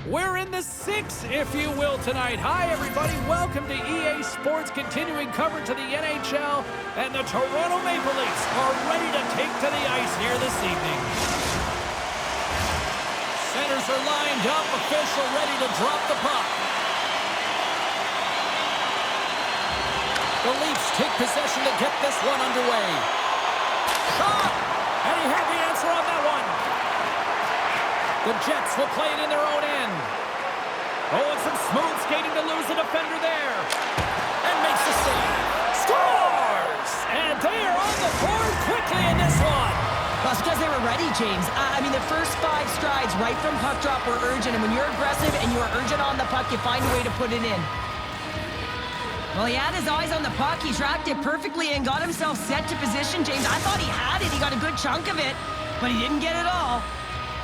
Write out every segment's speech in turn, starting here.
We're in the 6, if you will, tonight. Hi, everybody. Welcome to EA Sports, continuing coverage of the NHL. And the Toronto Maple Leafs are ready to take to the ice here this evening. Centers are lined up, official ready to drop the puck. The Leafs take possession to get this one underway. Shot! And he had the answer on that one. The Jets will play it in their own end. Oh, and some smooth skating to lose the defender there. And makes the save. Scores! And they are on the board quickly in this one. Well, it's because they were ready, James. I mean, the first 5 strides right from puck drop were urgent. And when you're aggressive and you're urgent on the puck, you find a way to put it in. Well, he had his eyes on the puck. He tracked it perfectly and got himself set to position, James. I thought he had it. He got a good chunk of it, but he didn't get it all.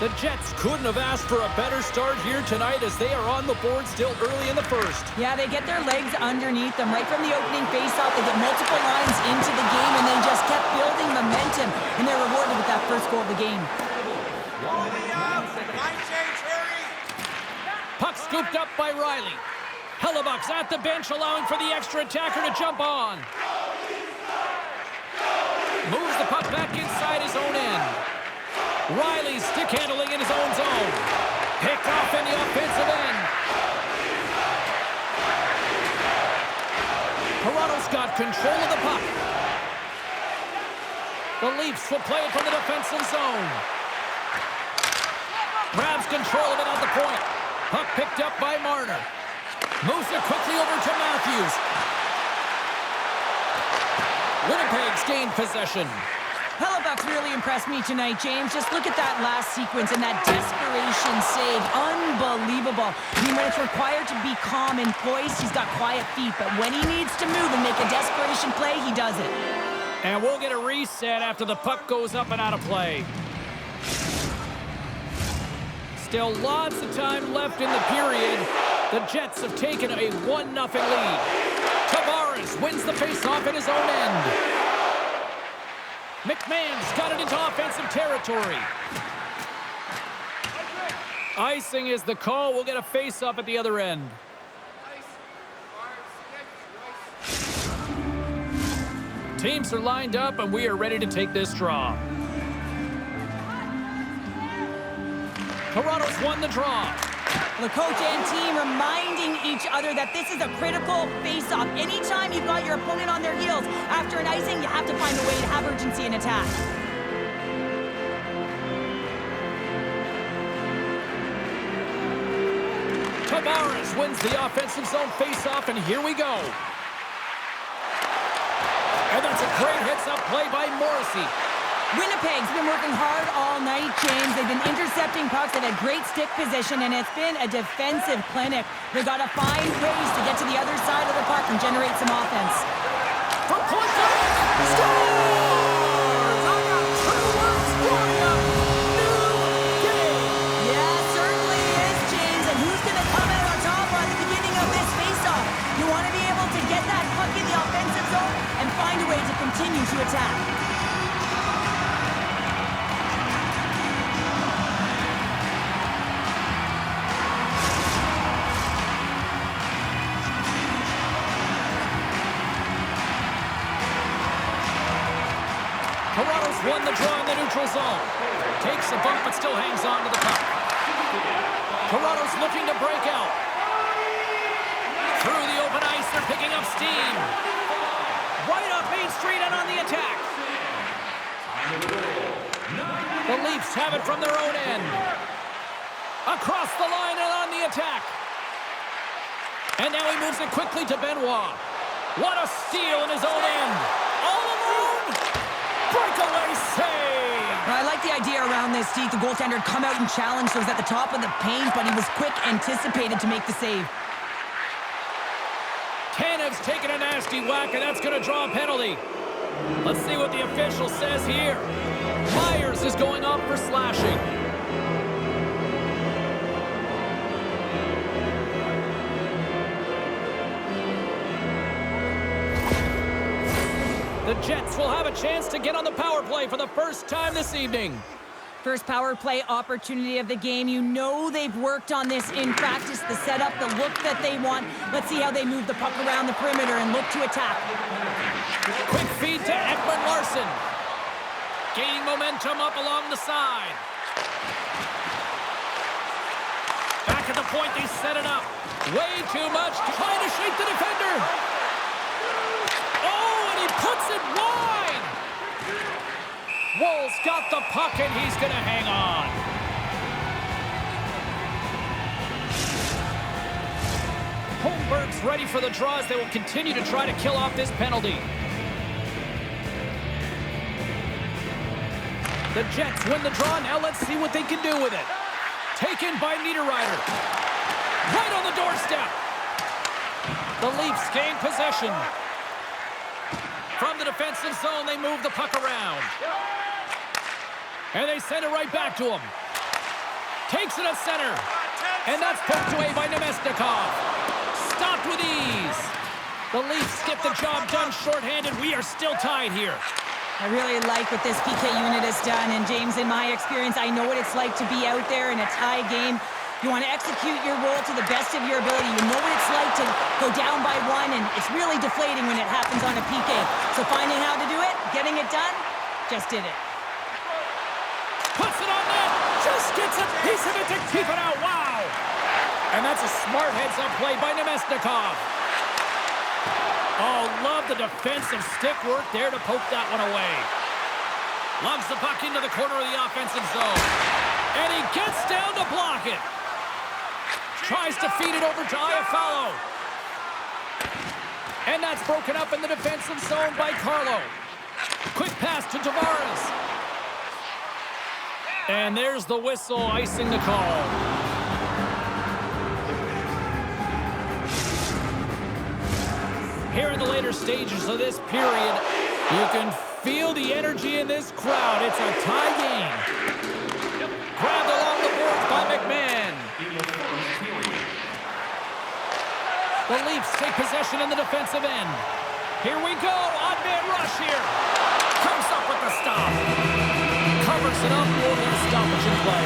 The Jets couldn't have asked for a better start here tonight as they are on the board still early in the first. Yeah, they get their legs underneath them right from the opening faceoff. They get multiple lines into the game, and they just kept building momentum, and they're rewarded with that first goal of the game. Puck scooped up by Riley. Hellebuck's at the bench, allowing for the extra attacker to jump on. Moves the puck back inside his own end. Riley stick handling in his own zone. Picked off in the offensive end. Toronto's got control of the puck. The Leafs will play it from the defensive zone. Grabs control of it at the point. Puck picked up by Marner. Moves it quickly over to Matthews. Winnipeg's gained possession. Hellebuck's really impressed me tonight, James. Just look at that last sequence and that desperation save. Unbelievable. I mean, when it's required to be calm and poised, he's got quiet feet. But when he needs to move and make a desperation play, he does it. And we'll get a reset after the puck goes up and out of play. Still lots of time left in the period. The Jets have taken a 1-0 lead. Tavares wins the faceoff in his own end. McMahon's got it into offensive territory. Icing is the call. We'll get a face-off at the other end. Teams are lined up, and we are ready to take this draw. Toronto's won the draw. The coach and team reminding each other that this is a critical face-off. Anytime you've got your opponent on their heels after an icing, you have to find a way to have urgency in attack. Tavares wins the offensive zone face-off, and here we go. And that's a great heads-up play by Morrissey. Winnipeg's been working hard all night, James. They've been intercepting pucks. They've had great stick position, and it's been a defensive clinic. They've got to find ways to get to the other side of the puck and generate some offense. For point blank, scores! I got 2 words for you. New game. Yeah, certainly is, James. And who's going to come out on top on the beginning of this faceoff? You want to be able to get that puck in the offensive zone and find a way to continue to attack. Toronto's won the draw in the neutral zone. Takes a bump, but still hangs on to the puck. Toronto's looking to break out. Through the open ice, they're picking up steam. Right up Main Street and on the attack. The Leafs have it from their own end. Across the line and on the attack. And now he moves it quickly to Benoit. What a steal in his own end. All alone. Breakaway save! I like the idea around this, Steve. The goaltender had come out and challenged those at the top of the paint, but he was quick, anticipated to make the save. Tanev's taking a nasty whack, and that's going to draw a penalty. Let's see what the official says here. Myers is going off for slashing. The Jets will have a chance to get on the power play for the first time this evening. First power play opportunity of the game. You know they've worked on this in practice, the setup, the look that they want. Let's see how they move the puck around the perimeter and look to attack. Quick feed to Ekman Larson. Gaining momentum up along the side. Back at the point, they set it up. Way too much, trying to shake the defender. Oh, and he puts it wide. Wohl's got the puck, and he's going to hang on. Holmberg's ready for the draw as they will continue to try to kill off this penalty. The Jets win the draw. Now let's see what they can do with it. Taken by Niederreiter. Right on the doorstep. The Leafs gain possession. From the defensive zone, they move the puck around. And they send it right back to him. Takes it at center. And that's poked away by Nemesnikov. Stopped with ease. The Leafs get the job done shorthanded. We are still tied here. I really like what this PK unit has done. And James, in my experience, I know what it's like to be out there in a tie game. You want to execute your role to the best of your ability. You know what it's like to go down by one, and it's really deflating when it happens on a PK. So finding how to do it, getting it done, just did it. Puts it on net. Just gets a piece of it to keep it out. Wow. And that's a smart heads-up play by Nemesnikov. Oh, love the defensive stick work there to poke that one away. Loves the puck into the corner of the offensive zone. And he gets down to block it. Tries to feed it over to Iafallo. And that's broken up in the defensive zone by Carlo. Quick pass to Tavares. And there's the whistle icing the call. Here in the later stages of this period, you can feel the energy in this crowd. It's a tie game. Grabbed along the boards by McMahon. The Leafs take possession in the defensive end. Here we go. Odd man rush here. Comes up with the stop. Covers it up. Will get a stoppage in play.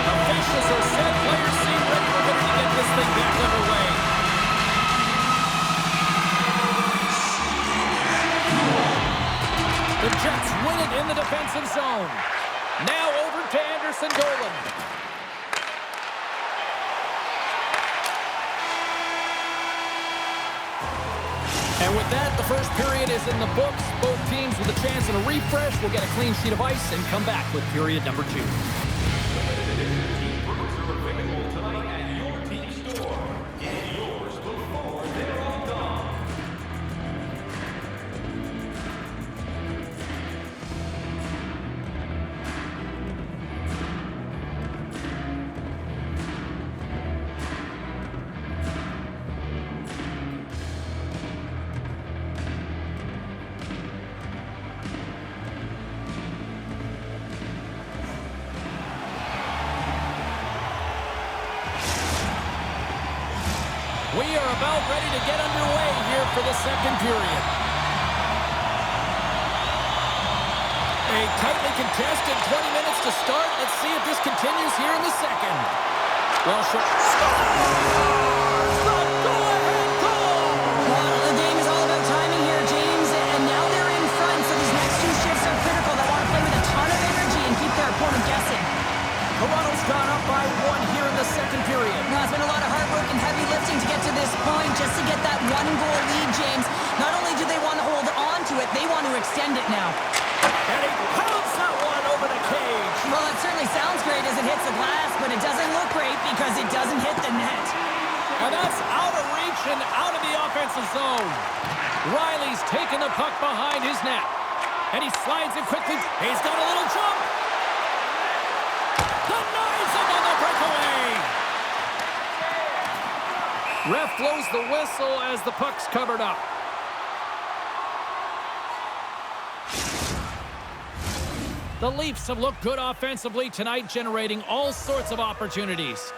Officials are set. Players seem ready to get this thing back underway. The Jets win it in the defensive zone. Now over to Anderson Dolan. And with that, the first period is in the books. Both teams with a chance at a refresh will get a clean sheet of ice and come back with period number 2. We are about ready to get underway here for the second period. A tightly contested 20 minutes to start. Let's see if this continues here in the second. Well, sure. The go-ahead goal! Well, the game is all about timing here, James, and now they're in front, so these next 2 shifts are critical. They want to play with a ton of energy and keep their opponent guessing. Toronto's gone up by 1 here in the second period. Now, it's been a lot of hard work and heavy lifting to get to this point, just to get that 1-goal lead, James. Not only do they want to hold on to it, they want to extend it now. And he pounds that one over the cage. Well, it certainly sounds great as it hits the glass, but it doesn't look great because it doesn't hit the net. And that's out of reach and out of the offensive zone. Riley's taking the puck behind his net. And he slides it quickly. He's got a little jump. Denies him on the breakaway. Ref blows the whistle as the puck's covered up. The Leafs have looked good offensively tonight, generating all sorts of opportunities.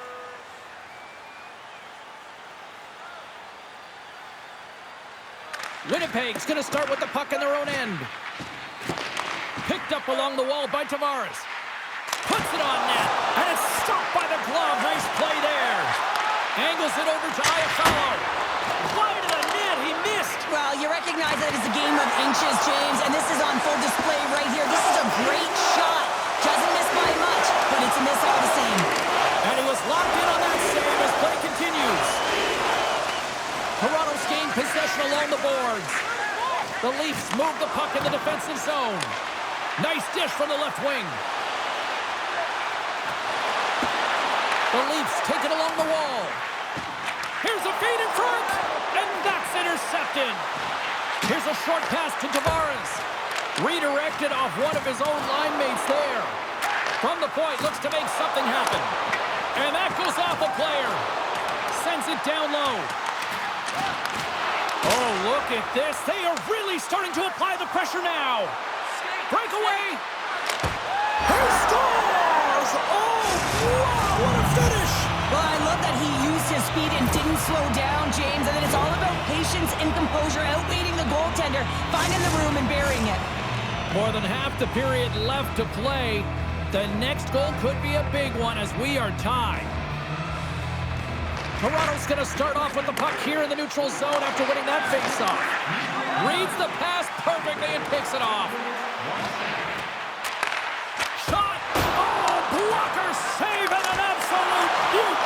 Winnipeg's going to start with the puck in their own end. Picked up along the wall by Tavares. Puts it on net, and it's stopped by the glove. Nice play there. Angles it over to Iafallo. Wide of the net, he missed. Well, you recognize that it's a game of inches, James, and this is on full display right here. This is a great shot. Doesn't miss by much, but it's a miss all the same. And he was locked in on that save as play continues. Toronto's gained possession along the boards. The Leafs move the puck in the defensive zone. Nice dish from the left wing. The Leafs take it along the wall. Here's a feed in front, and that's intercepted. Here's a short pass to Tavares. Redirected off one of his own line mates there. From the point, looks to make something happen. And that goes off a player. Sends it down low. Oh, look at this. They are really starting to apply the pressure now. Breakaway. He scores! Oh, wow, what a finish! Well, I love that he used his speed and didn't slow down, James, and then it's all about patience and composure, outweighing the goaltender, finding the room and burying it. More than half the period left to play. The next goal could be a big one as we are tied. Toronto's going to start off with the puck here in the neutral zone after winning that face-off. Reads the pass perfectly and picks it off. Shot! Oh, blocker save and an absolute beaut!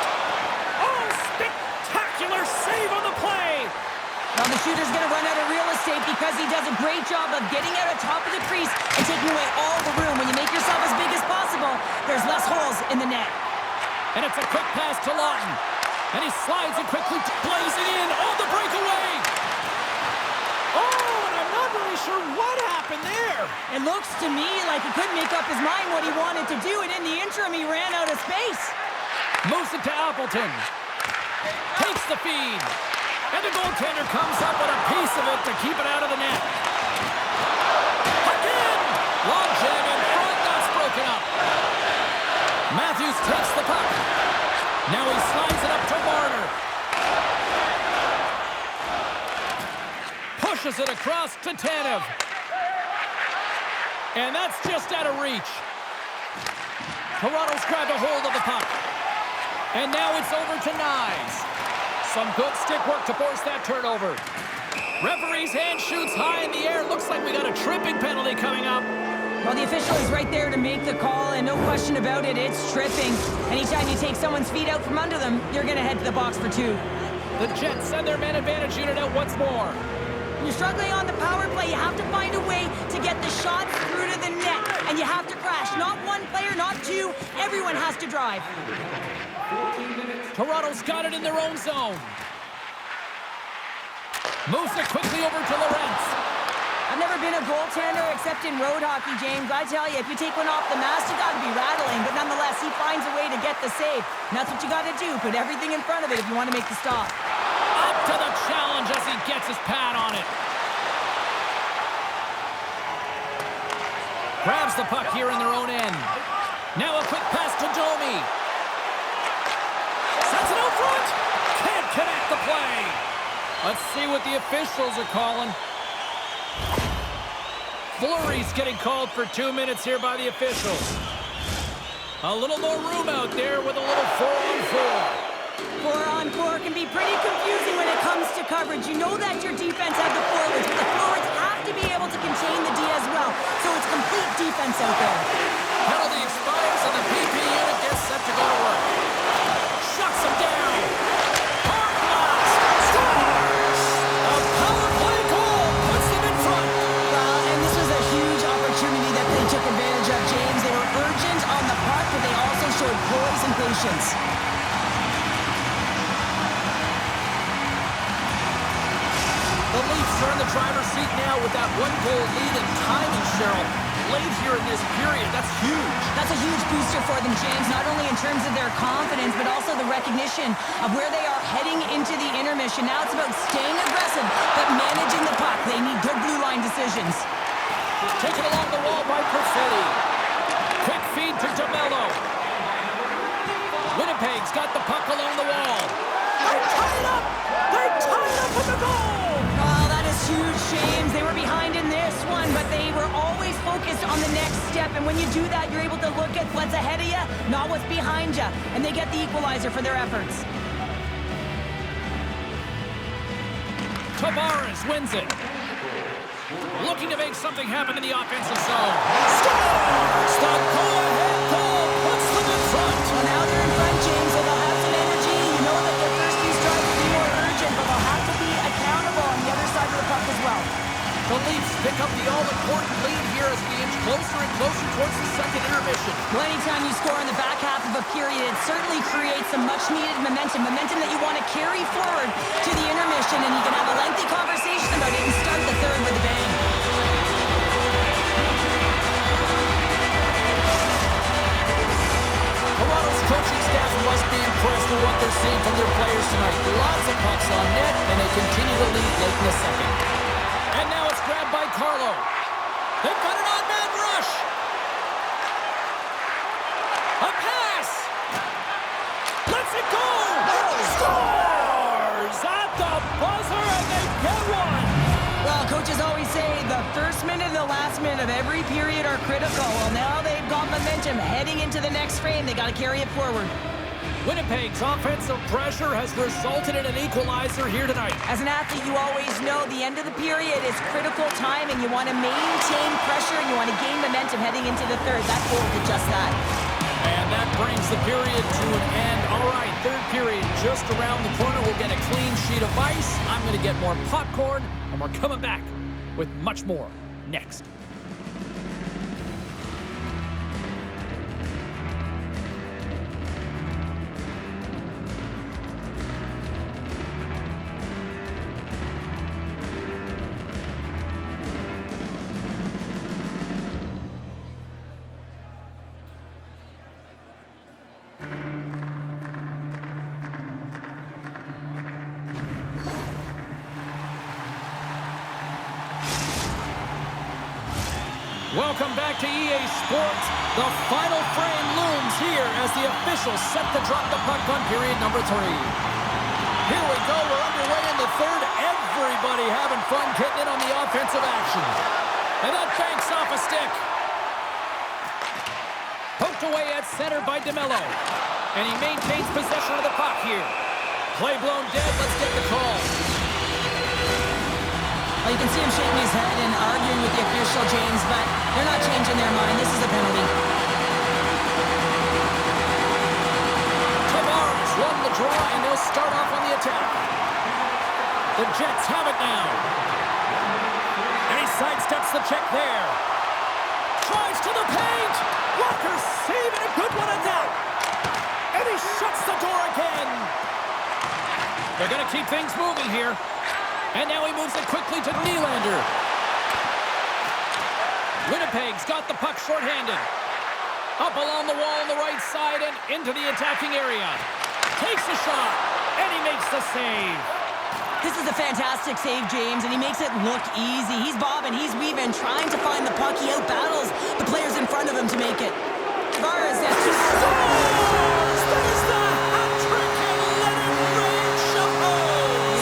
Oh, spectacular save on the play! Well, the shooter's going to run out of real estate because he does a great job of getting out of top of the crease and taking away all the room. When you make yourself as big as possible, there's less holes in the net. And it's a quick pass to Lawton. And he slides it quickly, blazing in on the breakaway. Oh, and I'm not really sure what happened there. It looks to me like he couldn't make up his mind what he wanted to do, and in the interim, he ran out of space. Moves it to Appleton. Takes the feed. And the goaltender comes up with a piece of it to keep it out of the net. Again! Long jam in front, that's broken up. Matthews takes the puck. Now he slides it up to Marner. Pushes it across to Tanev. And that's just out of reach. Toronto's grabbed a hold of the puck. And now it's over to Nyes. Some good stick work to force that turnover. Referee's hand shoots high in the air. Looks like we got a tripping penalty coming up. Well, the official is right there to make the call, and no question about it, it's tripping. Anytime you take someone's feet out from under them, you're going to head to the box for two. The Jets send their man advantage unit out once more. When you're struggling on the power play, you have to find a way to get the shots through to the net, and you have to crash. Not one player, not two. Everyone has to drive. Toronto's got it in their own zone. Moves it quickly over to Lorentz. I've never been a goaltender except in road hockey, James. I tell you, if you take one off the mast, you got to be rattling. But nonetheless, he finds a way to get the save. And that's what you got to do. Put everything in front of it if you want to make the stop. Up to the challenge as he gets his pad on it. Grabs the puck here in their own end. Now a quick pass to Domi. Sends it out front. Can't connect the play. Let's see what the officials are calling. Fleury's getting called for 2 minutes here by the officials. A little more room out there with a little 4-on-4. 4-on-4 can be pretty confusing when it comes to coverage. You know that your defense has the forwards, but the forwards have to be able to contain the D as well. So it's complete defense out there. Penalty expires and the PP unit gets set to go to work. Shuts him down. Hard blast. Scores! A power play goal puts them in front. Well, and this was a huge opportunity that they took advantage of, James. They were urgent on the puck, but they also showed poise and patience. The Leafs are in the driver's seat now with that one-goal lead and timing, Cheryl. Late here in this period, that's huge. That's a huge booster for them, James, not only in terms of their confidence, but also the recognition of where they are heading into the intermission. Now it's about staying aggressive, but managing the puck. They need good blue line decisions. Taken along the wall by Perfetti. Quick feed to DeMello. Winnipeg's got the puck along the wall. They're tied up! They're tied up with the goal! Oh, that is huge step, and when you do that, you're able to look at what's ahead of you, not what's behind you, and they get the equalizer for their efforts. Tavares wins it. Looking to make something happen in the offensive zone. Scores! The go-ahead goal puts them in front. Well, now they're in front, James, so they'll have some energy. You know that their first few strides will be more urgent, but they'll have to be accountable on the other side of the puck as well. The Leafs pick up the all-important lead here as we inch closer and closer towards the second intermission. Well, anytime you score in the back half of a period, it certainly creates some much-needed momentum that you want to carry forward to the intermission, and you can have a lengthy conversation about it and start the third with a bang. Toronto's coaching staff must be impressed with what they're seeing from their players tonight. Lots of pucks on net, and they continue to lead late in the second. And now it's grabbed by Carlo. They've got an on-man rush. A pass. Lets it go. Scores at the buzzer, and they get one. Well, coaches always say the first minute and the last minute of every period are critical. Well, now they've got momentum heading into the next frame. They got to carry it forward. Winnipeg's offensive pressure has resulted in an equalizer here tonight. As an athlete, you always know the end of the period is critical time, and you want to maintain pressure, and you want to gain momentum heading into the third. That goal did just that. And that brings the period to an end. All right, third period just around the corner. We'll get a clean sheet of ice. I'm going to get more popcorn, and we're coming back with much more next. Welcome back to EA Sports. The final frame looms here as the officials set to drop the puck on period number 3. Here we go. We're underway in the third. Everybody having fun getting in on the offensive action. And that banks off a stick. Poked away at center by DeMello. And he maintains possession of the puck here. Play blown dead. Let's get the call. Well, you can see him shaking his head and arguing with the official, James, but they're not changing their mind. This is a penalty. Tavares won the draw, and they'll start off on the attack. The Jets have it now. And he sidesteps the check there. Drives to the paint. Walker saving a good one at that. And he shuts the door again. They're going to keep things moving here. And now he moves it quickly to Nylander. Winnipeg's got the puck shorthanded. Up along the wall on the right side and into the attacking area. Takes a shot, and he makes the save. This is a fantastic save, James, and he makes it look easy. He's bobbing, he's weaving, trying to find the puck. He outbattles the players in front of him to make it. Tavares has two. Scores! That is the hat trick, and let it rain Chapeau!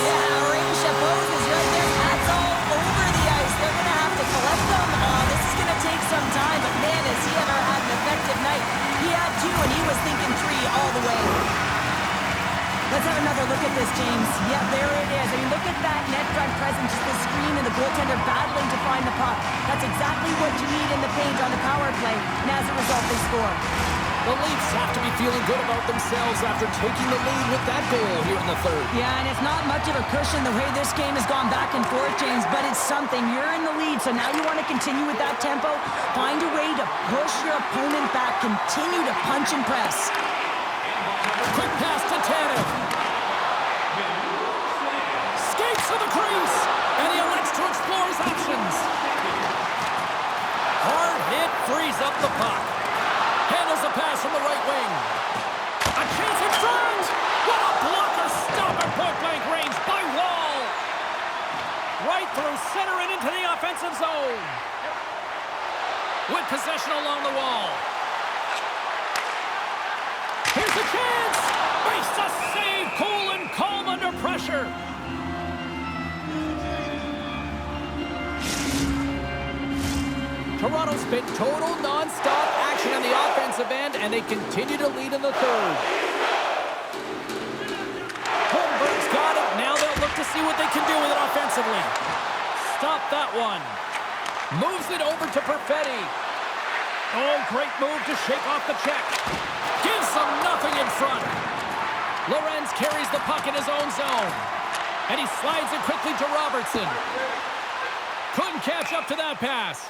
Yeah, rain Chapeau is right there. Hats all over the ice. They're going to have to collect them. This is going to take some time, but man, has he ever had an effective night. He had 2, and he was thinking 3 all the way. Let's have another look at this, James. Yeah, there it is. I mean, look at that net front presence, just the screen and the goaltender battling to find the puck. That's exactly what you need in the paint on the power play, and as a result, they score. The Leafs have to be feeling good about themselves after taking the lead with that goal here in the third. Yeah, and it's not much of a cushion the way this game has gone back and forth, James, but it's something. You're in the lead, so now you want to continue with that tempo. Find a way to push your opponent back. Continue to punch and press. Quick pass to Tanev. Skates to the crease, and he elects to explore his options. Hard hit frees up the puck. Handles the pass from the right wing. A chance in front. What a blocker stop at point-blank range by Wall. Right through center and into the offensive zone. With possession along the wall. Here's a chance. Makes a save. Cool and calm under pressure. Toronto's been total non-stop action on the offensive end, and they continue to lead in the third. Holmberg's got it. Now they'll look to see what they can do with it offensively. Stop that one. Moves it over to Perfetti. Oh, great move to shake off the check. Gives them nothing in front. Lorenz carries the puck in his own zone. And he slides it quickly to Robertson. Couldn't catch up to that pass.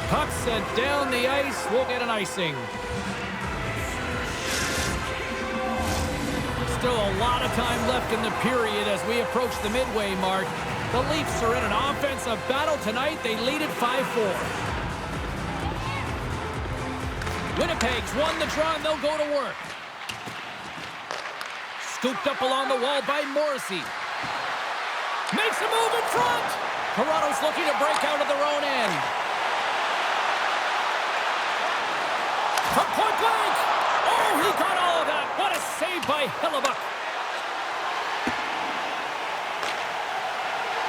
Puck sent down the ice. We'll get an icing. Still a lot of time left in the period as we approach the midway mark. The Leafs are in an offensive battle tonight. They lead it 5-4. Winnipeg's won the draw, and they'll go to work. Scooped up along the wall by Morrissey. Makes a move in front. Toronto's looking to break out of their own end. From point blank. Oh, he got all of that. What a save by Hellebuck.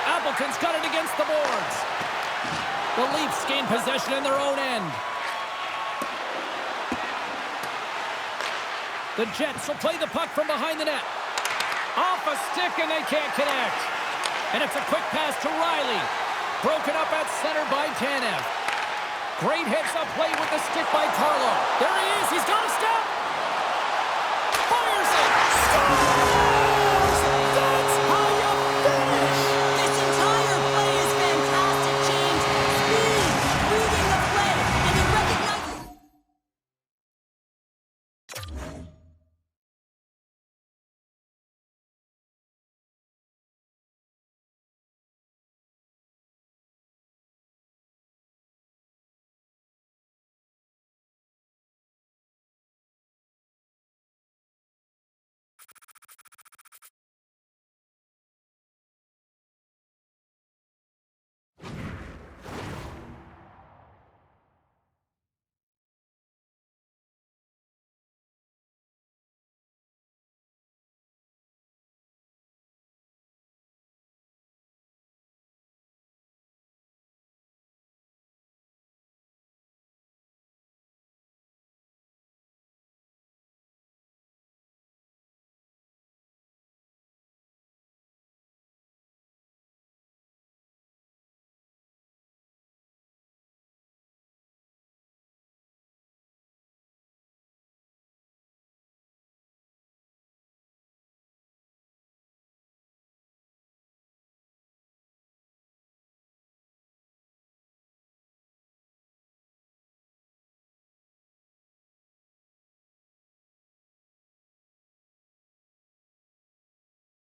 Appleton's got it against the boards. The Leafs gain possession in their own end. The Jets will play the puck from behind the net. Off a stick, and they can't connect. And it's a quick pass to Riley. Broken up at center by Tanev. Great heads-up play with the stick by Carlo. There he is. He's got a step. Fires it. Scores!